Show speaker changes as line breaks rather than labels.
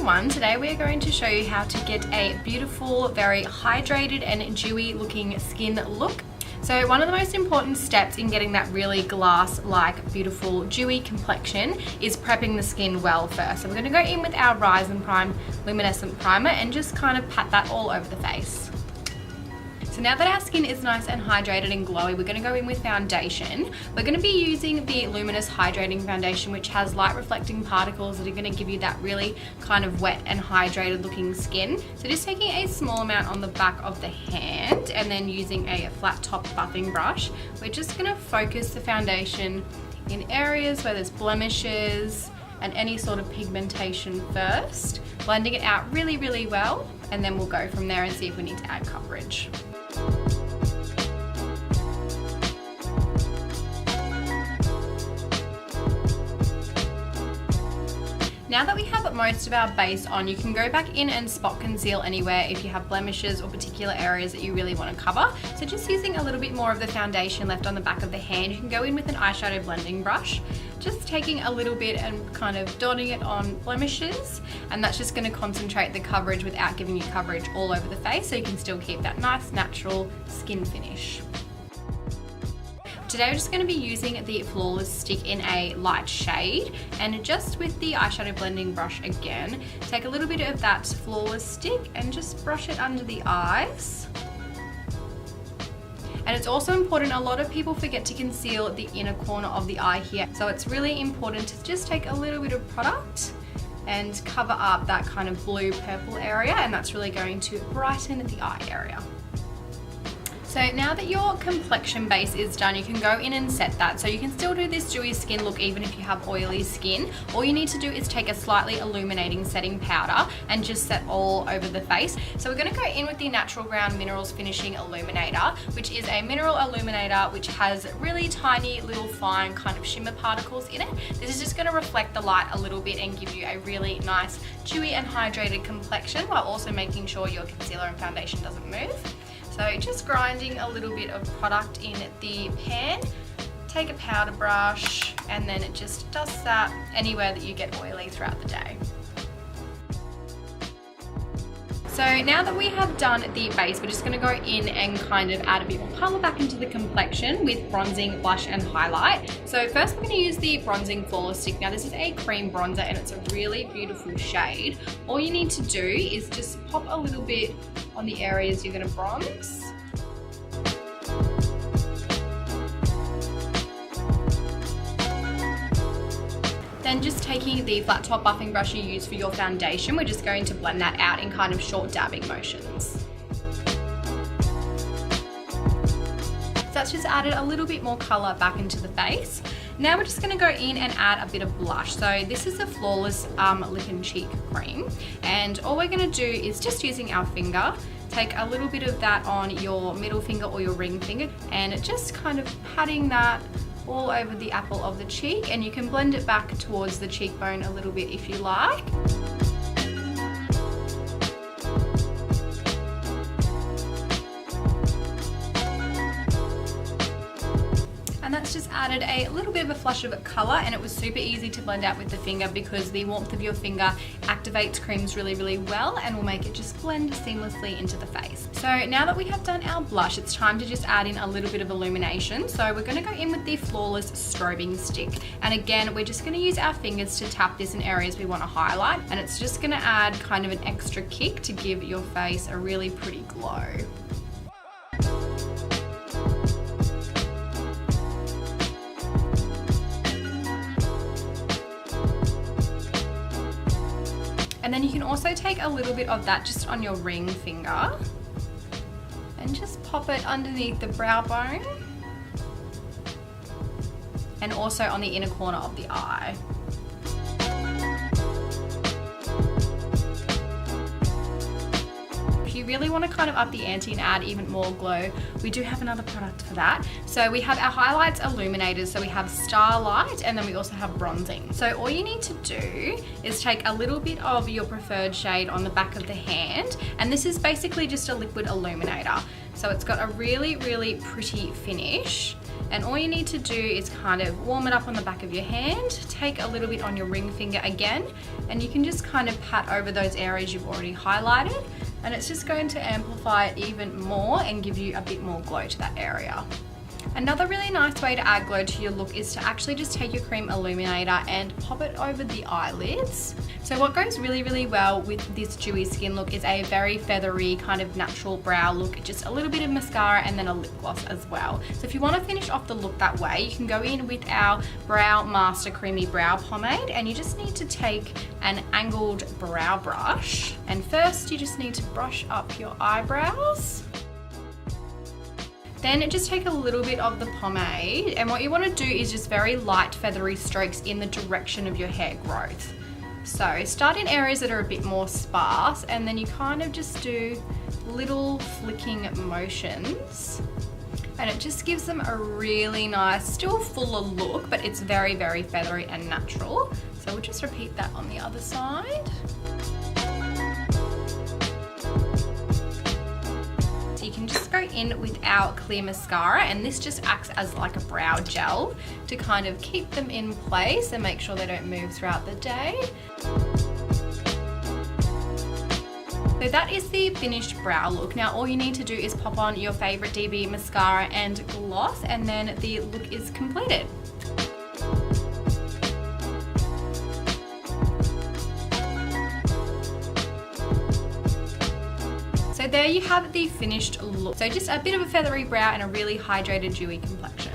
everyone, today we are going to show you how to get a beautiful, very hydrated and dewy looking skin look. So one of the most important steps in getting that really glass-like, beautiful, dewy complexion is prepping the skin well first. So we're going to go in with our Rise and Prime Luminescent Primer and just kind of pat that all over the face. So now that our skin is nice and hydrated and glowy, we're going to go in with foundation. We're going to be using the Luminous Hydrating Foundation, which has light reflecting particles that are going to give you that really kind of wet and hydrated looking skin. So just taking a small amount on the back of the hand and then using a flat top buffing brush, we're just going to focus the foundation in areas where there's blemishes and any sort of pigmentation first, blending it out really, really well, and then we'll go from there and see if we need to add coverage. Now that we have most of our base on, you can go back in and spot conceal anywhere if you have blemishes or particular areas that you really want to cover. So just using a little bit more of the foundation left on the back of the hand, you can go in with an eyeshadow blending brush, just taking a little bit and kind of dotting it on blemishes, and that's just going to concentrate the coverage without giving you coverage all over the face, so you can still keep that nice natural skin finish. Today we're just going to be using the Flawless stick in a light shade, and just with the eyeshadow blending brush again, take a little bit of that Flawless stick and just brush it under the eyes. And it's also important, a lot of people forget to conceal the inner corner of the eye here, so it's really important to just take a little bit of product and cover up that kind of blue purple area, and that's really going to brighten the eye area. So now that your complexion base is done, you can go in and set that. So you can still do this dewy skin look even if you have oily skin. All you need to do is take a slightly illuminating setting powder and just set all over the face. So we're going to go in with the Natural Ground Minerals Finishing Illuminator, which is a mineral illuminator which has really tiny little fine kind of shimmer particles in it. This is just going to reflect the light a little bit and give you a really nice dewy and hydrated complexion while also making sure your concealer and foundation doesn't move. So just grinding a little bit of product in the pan, take a powder brush, and then it just dusts that anywhere that you get oily throughout the day. So now that we have done the base, we're just going to go in and kind of add a bit more colour back into the complexion with bronzing, blush and highlight. So first we're going to use the Bronzing Flawless stick. Now this is a cream bronzer and it's a really beautiful shade. All you need to do is just pop a little bit on the areas you're going to bronze. Then just taking the flat top buffing brush you use for your foundation, we're just going to blend that out in kind of short dabbing motions. So that's just added a little bit more colour back into the face. Now we're just going to go in and add a bit of blush. So this is the Flawless Lip and Cheek Cream, and all we're going to do is just using our finger, take a little bit of that on your middle finger or your ring finger and just kind of patting that all over the apple of the cheek, and you can blend it back towards the cheekbone a little bit if you like. And that's just added a little bit of a flush of colour, and it was super easy to blend out with the finger because the warmth of your finger activates creams really, really well and will make it just blend seamlessly into the face. So now that we have done our blush, it's time to just add in a little bit of illumination. So we're going to go in with the Flawless Strobing Stick. And again, we're just going to use our fingers to tap this in areas we want to highlight. And it's just going to add kind of an extra kick to give your face a really pretty glow. And then you can also take a little bit of that just on your ring finger and just pop it underneath the brow bone and also on the inner corner of the eye. If you really want to kind of up the ante and add even more glow, we do have another product for that. So we have our highlights illuminators. So we have Starlight and then we also have bronzing. So all you need to do is take a little bit of your preferred shade on the back of the hand, and this is basically just a liquid illuminator. So it's got a really, really pretty finish. And all you need to do is kind of warm it up on the back of your hand, take a little bit on your ring finger again, and you can just kind of pat over those areas you've already highlighted, and it's just going to amplify it even more and give you a bit more glow to that area. Another really nice way to add glow to your look is to actually just take your Creme Illuminator and pop it over the eyelids. So what goes really, really well with this dewy skin look is a very feathery kind of natural brow look, just a little bit of mascara and then a lip gloss as well. So if you want to finish off the look that way, you can go in with our Brow Master Creamy Brow Pomade, and you just need to take an angled brow brush, and first you just need to brush up your eyebrows. Then just take a little bit of the pomade, and what you want to do is just very light feathery strokes in the direction of your hair growth. So start in areas that are a bit more sparse, and then you kind of just do little flicking motions, and it just gives them a really nice, still fuller look, but it's very, very feathery and natural. So we'll just repeat that on the other side. You can just go in with our clear mascara, and this just acts as like a brow gel to kind of keep them in place and make sure they don't move throughout the day. So that is the finished brow look. Now all you need to do is pop on your favorite DB mascara and gloss, and then the look is completed. So there you have the finished look. So just a bit of a feathery brow and a really hydrated, dewy complexion.